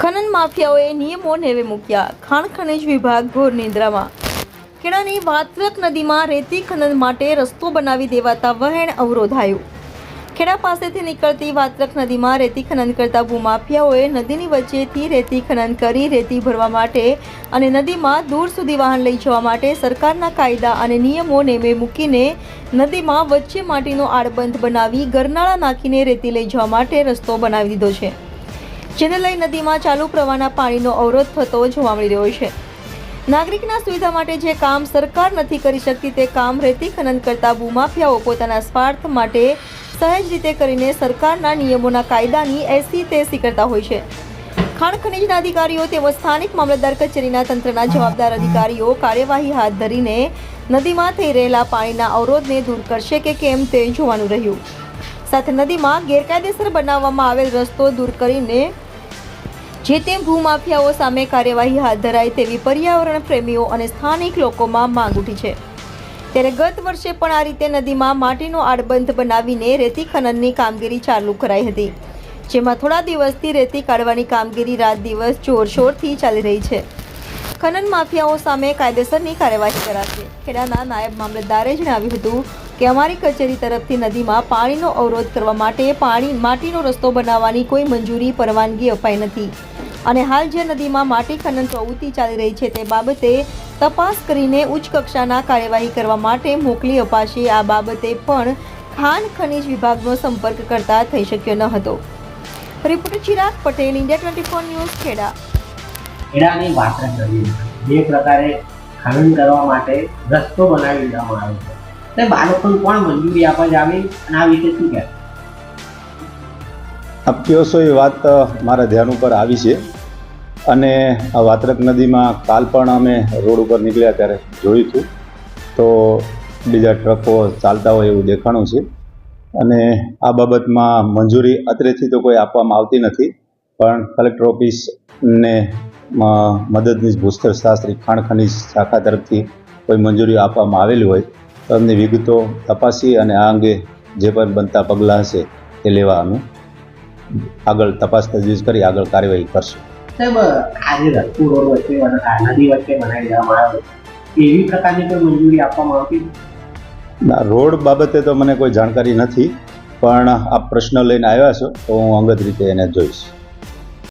ખનન માફિયાઓએ નિયમો નેવે મૂક્યા. ખાણ ખનીજ વિભાગ ઘોર નિંદ્રામાં. ખેડાની વાત્રક નદીમાં રેતી ખનન માટે રસ્તો બનાવી દેવાતા વહેણ અવરોધાયું. ખેડા પાસેથી નીકળતી વાત્રક નદીમાં રેતી ખનન કરતા ભૂમાફિયાઓએ નદીની વચ્ચેથી રેતી ખનન કરી રેતી ભરવા માટે અને નદીમાં દૂર સુધી વાહન લઈ જવા માટે સરકારના કાયદા અને નિયમો નેમે મૂકીને નદીમાં વચ્ચે માટીનો આડબંધ બનાવી ગરનાળા નાખીને રેતી લઈ જવા માટે રસ્તો બનાવી દીધો છે, જેને લઈ નદીમાં ચાલુ પ્રવાહના પાણીનો અવરોધ થતો જોવા મળી રહ્યો છે. નાગરિકના સુવિધા માટે જે કામ સરકાર નથી કરી શકતી તે કામ રેતી ખનન કરતા ભૂમાફિયાઓ પોતાના સ્વાર્થ માટે સહેજ રીતે કરીને સરકારના નિયમોના કાયદાની એસી તેસી કરતા હોય છે. ખાણ ખનીજના અધિકારીઓ તેમજ સ્થાનિક મામલતદાર કચેરીના તંત્રના જવાબદાર અધિકારીઓ કાર્યવાહી હાથ ધરીને નદીમાં થઈ રહેલા પાણીના અવરોધને દૂર કરશે કે કેમ તે જોવાનું રહ્યું. સાથે નદીમાં ગેરકાયદેસર બનાવવામાં આવેલ રસ્તો દૂર કરીને જે તે ભૂમાફિયાઓ સામે કાર્યવાહી હાથ ધરાય તેવી પર્યાવરણ પ્રેમીઓ અને સ્થાનિક લોકોમાં માંગ ઉઠી છે. ત્યારે ગત વર્ષે પણ આ રીતે નદીમાં માટીનો આડબંધ બનાવીને રેતી ખનનની કામગીરી ચાલુ કરાઈ હતી, જેમાં થોડા દિવસથી રેતી કાઢવાની કામગીરી રાત દિવસ જોરશોરથી ચાલી રહી છે. ખનન માફિયાઓ સામે કાયદેસરની કાર્યવાહી કરાશે. ખેડાના નાયબ મામલતદારે જણાવ્યું હતું કે અમારી કચેરી તરફથી નદીમાં પાણીનો અવરોધ કરવા માટે માટીનો રસ્તો બનાવવાની કોઈ મંજૂરી પરવાનગી અપાઈ નથી અને હાલ જે નદીમાં માટી ખનન પ્રવૃત્તિ ચાલી રહી છે તે બાબતે તપાસ કરીને ઉચ્ચ કક્ષાના કાર્યવાહી કરવા માટે મોકલી અપાશે. આ બાબતે પણ ખાણ ખનીજ વિભાગનો સંપર્ક કરતા થઈ શક્યો ન હતો. Reporter Chirag Patel, India 24 News, Kheda. ખેડાની વાત્રક નદીમાં જે પ્રકારે ખનન કરવા માટે રસ્તો બનાવી દેવામાં આવ્યો છે તે બાળકોને કોણ મંજૂરી આપવા જ આવી અને આ વિશે શું કહેવાય? આપ કહો છો એ વાત મારા ધ્યાન ઉપર આવી છે અને આ વાત્રક નદીમાં કાલ પણ અમે રોડ ઉપર નીકળ્યા ત્યારે જોયું હતું તો બીજા ટ્રકો ચાલતા હોય એવું દેખાણું છે અને આ બાબતમાં મંજૂરી અત્રેથી તો કોઈ આપવામાં આવતી નથી, પણ કલેક્ટર ઓફિસને મદદનીશ ભૂસ્તર શાસ્ત્રી ખાણ ખનીજ શાખા તરફથી કોઈ મંજૂરી આપવામાં આવેલી હોય તો અમને વિગતો તપાસી અને આ અંગે જે પણ બનતા પગલાં હશે તે લેવા અમે આગળ તપાસ તજવીજ કરી આગળ કાર્યવાહી કરશું. સાહેબ, આજે રસ્તો રોડ વચ્ચે નદી વચ્ચે બનાવી દેવામાં આવ્યો, એવી પ્રકારની કોઈ મંજૂરી આપવામાં આવતી? રોડ બાબતે તો મને કોઈ જાણકારી નથી, પણ આપ પ્રશ્ન લઈને આવ્યા છો તો હું અંગત રીતે એને જોઈશ.